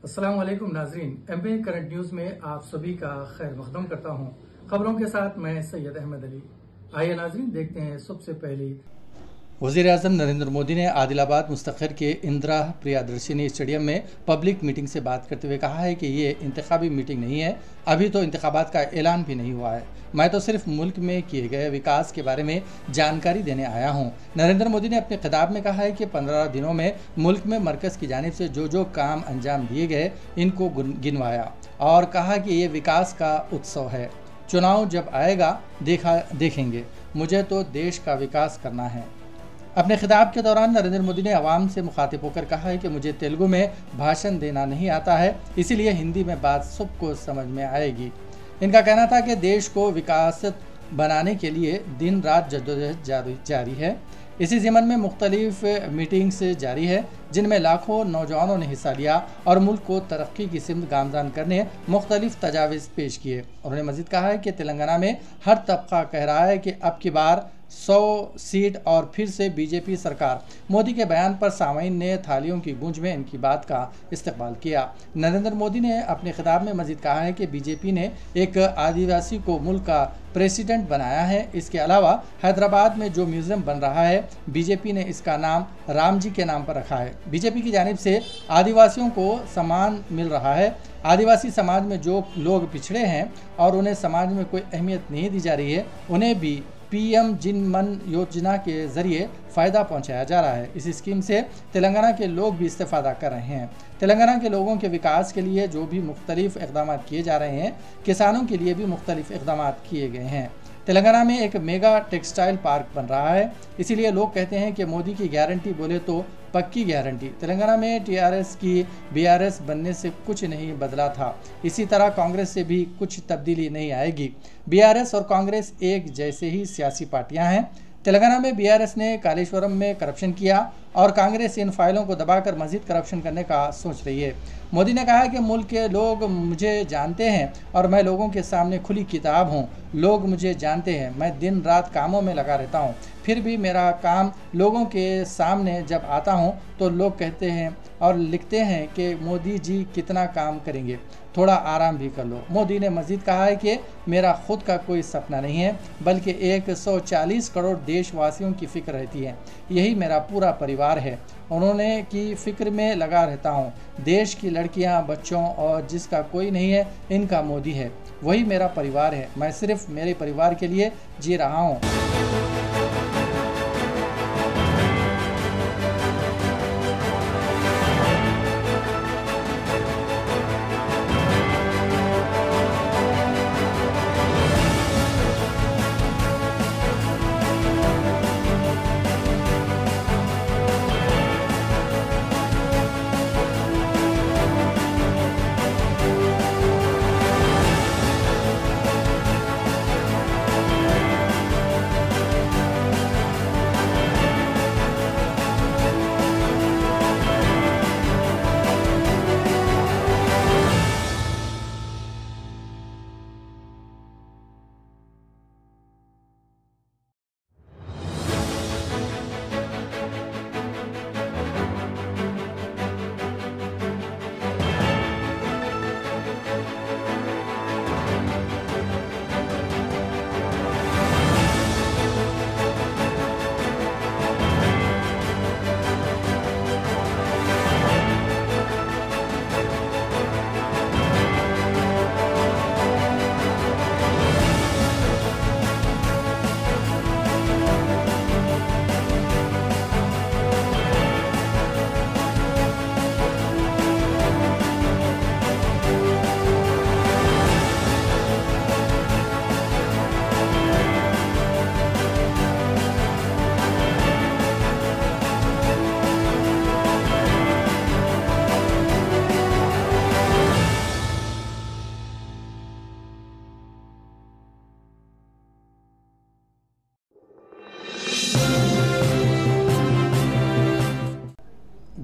अस्सलाम वालेकुम नाजरीन, एमपी करंट न्यूज में आप सभी का खैर मकदम करता हूं। खबरों के साथ मैं सैयद अहमद अली। आइए नाजरीन, देखते हैं सबसे पहली। वज़ीर-ए-आज़म नरेंद्र मोदी ने आदिलाबाद मुस्तखर के इंदिरा प्रियदर्शिनी स्टेडियम में पब्लिक मीटिंग से बात करते हुए कहा है कि ये इंतखाबी मीटिंग नहीं है, अभी तो इंतखाबात का ऐलान भी नहीं हुआ है। मैं तो सिर्फ मुल्क में किए गए विकास के बारे में जानकारी देने आया हूँ। नरेंद्र मोदी ने अपने खिताब में कहा है कि 15 दिनों में मुल्क में मरकज़ की जानिब से जो जो काम अंजाम दिए गए इनको गिनवाया और कहा कि ये विकास का उत्सव है। चुनाव जब आएगा देखेंगे, मुझे तो देश का विकास करना है। अपने खिताब के दौरान नरेंद्र मोदी ने आवाम से मुखातिब होकर कहा है कि मुझे तेलुगु में भाषण देना नहीं आता है, इसीलिए हिंदी में बात सबको समझ में आएगी। इनका कहना था कि देश को विकासत बनाने के लिए दिन रात जद्दोजहद जारी है। इसी ज़िमन में मुख्तलिफ मीटिंग्स जारी है जिनमें लाखों नौजवानों ने हिस्सा लिया और मुल्क को तरक्की की सिमत गामजान करने मुख्तलिफ तजावीज़ पेश किए। उन्होंने मज़ीद कहा है कि तेलंगाना में हर तबका कह रहा है कि अब की बार 100 सीट और फिर से बीजेपी सरकार। मोदी के बयान पर सामीन ने थालियों की गूंज में इनकी बात का इस्तकबाल किया। नरेंद्र मोदी ने अपने खिताब में मजीद कहा है कि बीजेपी ने एक आदिवासी को मुल्क का प्रेसिडेंट बनाया है। इसके अलावा हैदराबाद में जो म्यूज़ियम बन रहा है, बीजेपी ने इसका नाम राम जी के नाम पर रखा है। बीजेपी की जानिब से आदिवासियों को सम्मान मिल रहा है। आदिवासी समाज में जो लोग पिछड़े हैं और उन्हें समाज में कोई अहमियत नहीं दी जा रही है, उन्हें भी पीएम जिन-मन योजना के ज़रिए फ़ायदा पहुंचाया जा रहा है। इस स्कीम से तेलंगाना के लोग भी इस्तेफ़ादा कर रहे हैं। तेलंगाना के लोगों के विकास के लिए जो भी मुख्तलिफ इक़दाम किए जा रहे हैं, किसानों के लिए भी मुख्तलिफ इक़दाम किए गए हैं। तेलंगाना में एक मेगा टेक्सटाइल पार्क बन रहा है, इसीलिए लोग कहते हैं कि मोदी की गारंटी बोले तो पक्की गारंटी। तेलंगाना में टीआरएस की बीआरएस बनने से कुछ नहीं बदला था, इसी तरह कांग्रेस से भी कुछ तब्दीली नहीं आएगी। बीआरएस और कांग्रेस एक जैसे ही सियासी पार्टियां हैं। तेलंगाना में बीआरएस ने कालेश्वरम में करप्शन किया और कांग्रेस इन फाइलों को दबाकर मजीद करप्शन करने का सोच रही है। मोदी ने कहा कि मुल्क के लोग मुझे जानते हैं और मैं लोगों के सामने खुली किताब हूँ। लोग मुझे जानते हैं, मैं दिन रात कामों में लगा रहता हूँ, फिर भी मेरा काम लोगों के सामने जब आता हूँ तो लोग कहते हैं और लिखते हैं कि मोदी जी कितना काम करेंगे, थोड़ा आराम भी कर लो। मोदी ने मजीद कहा है कि मेरा खुद का कोई सपना नहीं है, बल्कि 140 करोड़ देशवासियों की फ़िक्र रहती है, यही मेरा पूरा परिवार है। उन्होंने की फ़िक्र में लगा रहता हूँ। देश की लड़कियाँ, बच्चों और जिसका कोई नहीं है, इनका मोदी है, वही मेरा परिवार है। मैं सिर्फ मेरे परिवार के लिए जी रहा हूँ।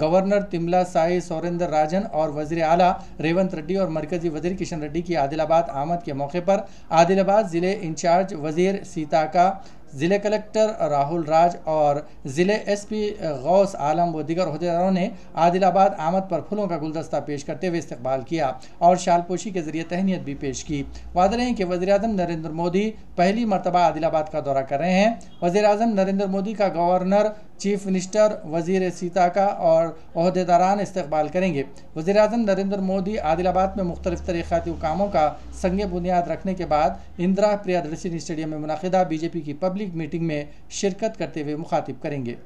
गवर्नर तिमलासाई सौरेंद्रराजन और वज़ीर आला रेवंत रेड्डी और मरकज़ी वज़ीर किशन रेड्डी की आदिलाबाद आमद के मौके पर आदिलाबाद ज़िले इंचार्ज वज़ीर सीताका जिले कलेक्टर राहुल राज और जिले एसपी गौस आलम व दीगर अहदेदारों ने आदिलाबाद आमद पर फूलों का गुलदस्ता पेश करते हुए इस्तकबाल किया और शालपोशी के जरिए तहनीत भी पेश की। वादे रहे कि वज़ीर-ए-आज़म नरेंद्र मोदी पहली मरतबा आदिलाबाद का दौरा कर रहे हैं। वज़ीर-ए-आज़म नरेंद्र मोदी का गवर्नर, चीफ मिनिस्टर, वज़ीर सीताका और अहदेदारान इस्तकबाल करेंगे। वज़ीर-ए-आज़म नरेंद्र मोदी आदिलाबाद में मुख्तलिफ तरक्याती कामों का संग बुनियाद रखने के बाद इंदिरा प्रियदर्शनी स्टेडियम में मुनक़िदा बीजेपी की पब्लिक मीटिंग में शिरकत करते हुए मुखातिब करेंगे।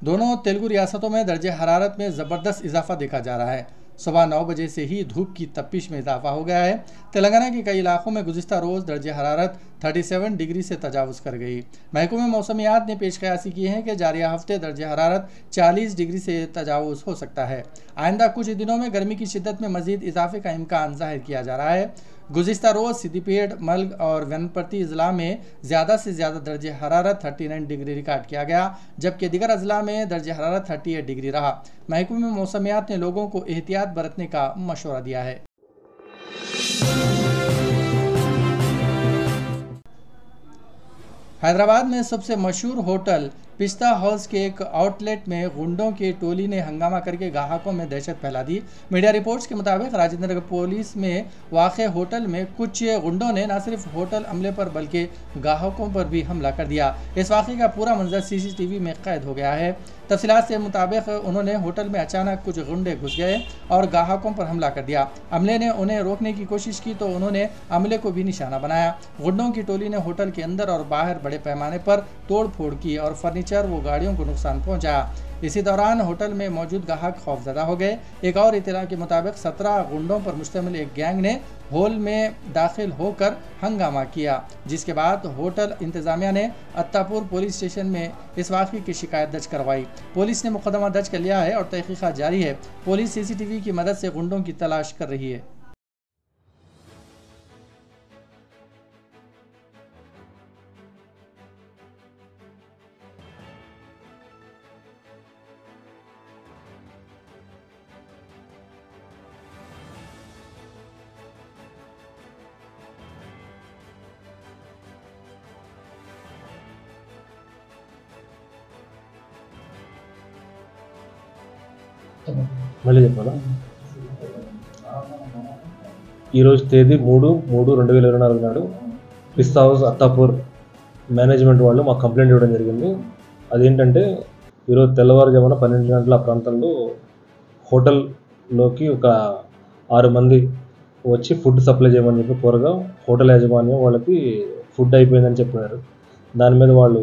दोनों तेलुगु रियासतों में दर्जे हरारत में ज़बरदस्त इजाफा देखा जा रहा है। सुबह 9 बजे से ही धूप की तपिश में इजाफा हो गया है। तेलंगाना के कई इलाकों में गुज़िश्ता रोज़ दर्जे हरारत 37 डिग्री से तजावुज़ कर गई। महकमे मौसमियात ने पेश कयासी की है कि जारिया हफ्ते दर्जे हरारत 40 डिग्री से तजावुज़ हो सकता है। आइंदा कुछ दिनों में गर्मी की शिद्दत में मज़ीद इजाफे का इम्कान ज़ाहिर किया जा रहा है। गुज़िश्ता रोज़ सिद्दीपेट, मल्क और वनपर्ती अज़ला में ज़्यादा से ज़्यादा दर्जे हरारत 39 डिग्री रिकॉर्ड किया गया, जबकि दीगर अज़ला में दर्जे हरारत 38 डिग्री रहा। महकमे मौसमियात ने लोगों को एहतियात बरतने का मशवरा दिया है। हैदराबाद में सबसे मशहूर होटल पिस्ता हाउस के एक आउटलेट में गुंडों की टोली ने हंगामा करके ग्राहकों में दहशत फैला दी। मीडिया रिपोर्ट्स के मुताबिक राजेंद्र नगर पुलिस में वाक़े होटल में कुछ गुंडों ने न सिर्फ होटल अमले पर बल्कि ग्राहकों पर भी हमला कर दिया। इस वाक़े का पूरा मंजर CCTV में कैद हो गया है। तफसीलात से मुताबिक उन्होंने होटल में अचानक कुछ गुंडे घुस गए और ग्राहकों पर हमला कर दिया। अमले ने उन्हें रोकने की कोशिश की तो उन्होंने अमले को भी निशाना बनाया। गुंडों की टोली ने होटल के अंदर और बाहर बड़े पैमाने पर तोड़ फोड़ की और फर्नीचर व गाड़ियों को नुकसान पहुंचाया। इसी दौरान होटल में मौजूद ग्राहक खौफजदा हो गए। एक और इत्तला के मुताबिक 17 गुंडों पर मुश्तमिल एक गैंग ने हॉल में दाखिल होकर हंगामा किया, जिसके बाद होटल इंतजामिया ने अत्तापुर पुलिस स्टेशन में इस वाक़े की शिकायत दर्ज करवाई। पुलिस ने मुकदमा दर्ज कर लिया है और तहकीकात जारी है। पुलिस CCTV की मदद से गुंडों की तलाश कर रही है। మళ్ళీ చెప్పాలా? ఈరోజు తేదీ 3/3/2024 నాడు పిస్తా హౌస్ అత్తాపూర్ మేనేజ్మెంట్ వాళ్ళు మాకు కంప్లైంట్ ఇవ్వడం జరిగింది. అదేంటంటే ఈరోజు తెల్లవారుజామున 12 గంటల ప్రాంతంలో హోటల్లోకి ఒక 6 మంది వచ్చి ఫుడ్ సప్లై చేయమని చెప్పి కోరగా హోటల్ యాజమాన్యం వాళ్ళకి ఫుడ్ అయిపోయిందని చెప్పారు. దాని మీద వాళ్ళు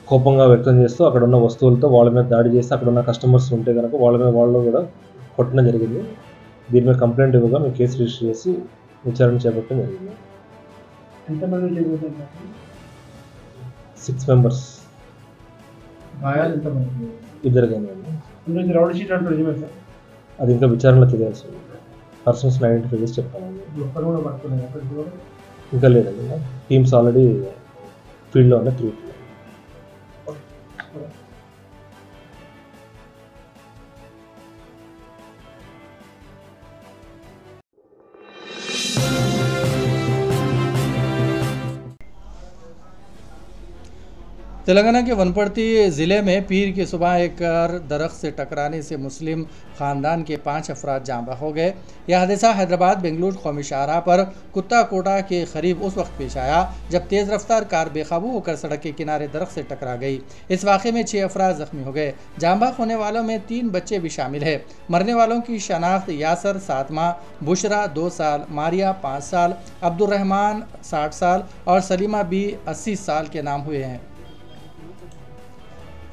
కోపంగా వ్యక్తం చేస్తూ అక్కడ ఉన్న వస్తువులతో వాళ్ళ మీద దాడి చేసి అక్కడ ఉన్న కస్టమర్స్ ఉంటే కనుక వాళ్ళ మీద వాళ్ళు కూడా కొట్టడం జరిగింది. దీని మీద కంప్లైంట్ ఇవ్వగా మేము కేసు రిజిస్టర్ చేసి విచారణ చేపట్టడం జరిగింది. 6 మెంబర్స్. ఇద్దరికైనా అది ఇంకా విచారణలో తెలియాల్సి ఉంది. పర్సన్స్ ఐడెంటిఫై చేసి చెప్తాను. ఇంకా లేదండి, టీమ్స్ ఆల్రెడీ ఫీల్డ్లో ఉన్నాయి. 3 तेलंगाना के वनपर्ती ज़िले में पीर की सुबह एक दरख्त से टकराने से मुस्लिम ख़ानदान के 5 अफराद जाँ बहक हो गए। यह हादसा हैदराबाद बेंगलुरु कौमी शाहराह पर कुत्ता कोटा के करीब उस वक्त पेश आया जब तेज़ रफ्तार कार बेकाबू होकर सड़क के किनारे दरख्त से टकरा गई। इस वाक़े में 6 अफराद ज़ख्मी हो गए। जाँ बहक होने वालों में 3 बच्चे भी शामिल है। मरने वालों की शनाख्त यासर 7 माह, बुशरा 2 साल, मारिया 5 साल, अब्दुर्रहमान 60 साल और सलीमा भी 80 साल के नाम हुए हैं।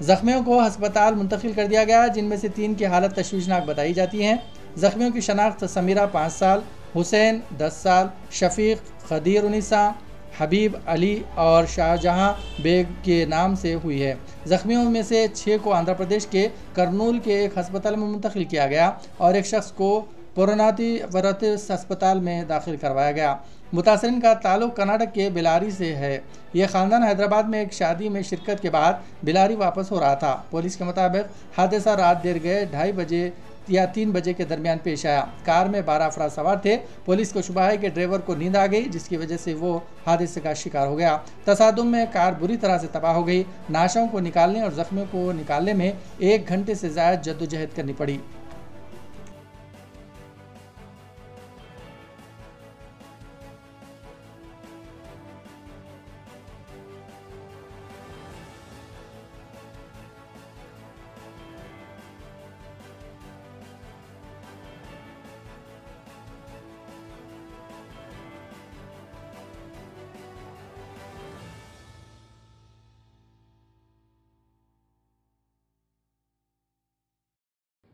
ज़ख्मियों को अस्पताल मुंतकिल कर दिया गया, जिनमें से 3 की हालत तशवीशनाक बताई जाती हैं। ज़ख्मियों की शनाख्त समीरा 5 साल, हुसैन 10 साल, शफीक, खदीर उनिसा, हबीब अली और शाहजहां बेग के नाम से हुई है। ज़ख्मियों में से 6 को आंध्र प्रदेश के कर्नूल के एक अस्पताल में मुंतकिल किया गया और एक शख्स को पुरनाती वरतिस अस्पताल में दाखिल करवाया गया। मुतासरीन का ताल्लुक कर्नाटक के बेलारी से है। यह ख़ानदान हैदराबाद में एक शादी में शिरकत के बाद बेलारी वापस हो रहा था। पुलिस के मुताबिक हादसा रात देर गए 2:30 बजे या 3 बजे के दरमियान पेश आया। कार में 12 अफराद सवार थे। पुलिस को शुबा है कि ड्राइवर को नींद आ गई, जिसकी वजह से वो हादसे का शिकार हो गया। तसादुम में कार बुरी तरह से तबाह हो गई। नाशों को निकालने और जख्मियों को निकालने में 1 घंटे से ज़्यादा जद्दोजहद करनी पड़ी।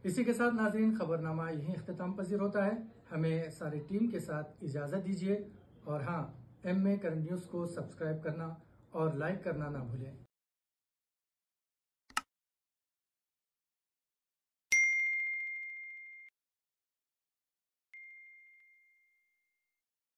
इसी के साथ नाजरीन खबरनामा यहीं इख्तिताम पजीर होता है। हमें सारी टीम के साथ इजाजत दीजिए और हाँ, MA करंट न्यूज को सब्सक्राइब करना और लाइक करना ना भूलें।